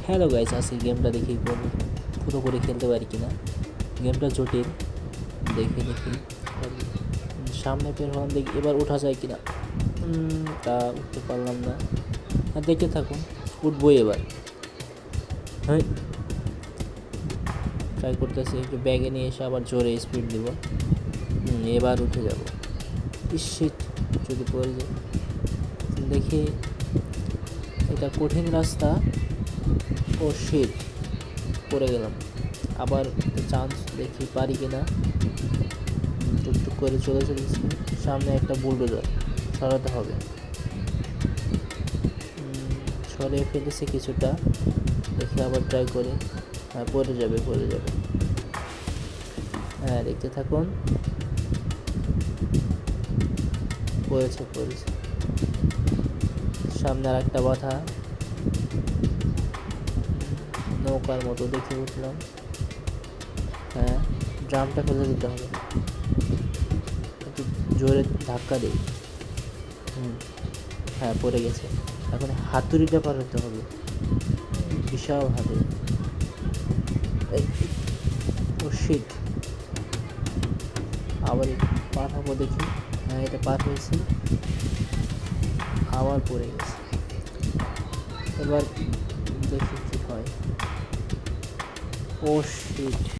Hello guys, আজকে গেমটা দেখি পুরোপুরি খেলতে পারি কিনা। গেমটা জটিল, দেখি সামনে বের হলাম, দেখি এবার ওঠা যায় কিনা। তা উঠতে পারলাম না। দেখতে থাকুন, উঠবই এবার। হ্যাঁ, ট্রাই করতেছি, একটু ব্যাগে নিয়ে এসে আবার জোরে স্পিড দিব। এবার উঠে যাব। শিট, যদি পড়ে যায়। দেখি, এটা কঠিন রাস্তা। ও শিট, পড়ে গেলাম। আবার চান্স, দেখি পারি কিনা। টুকটুক করে চলে চলেছি। সামনে একটা বুলডোজার, সরাতে হবে। সরিয়ে ফেলেছি কিছুটা, দেখি আবার ট্রাই করে। হ্যাঁ, পড়ে যাবে। হ্যাঁ, দেখতে থাকুন। পড়েছে। সামনে আর একটা বাধা, নৌকার মতো দেখে উঠলাম। হ্যাঁ, ড্রামটা ফেলে দিতে হবে। একটু জোরে ধাক্কা দিই। হ্যাঁ, পড়ে গেছে। এখন হাতুড়িটা পার হতে হবে, বিশাল হাতুড়ি। ও শিট, আবার পার হবো দেখি। হ্যাঁ, এটা পার হয়েছি, আবার পড়ে গেছে। এবার দেখি কি হয়। ও শিট।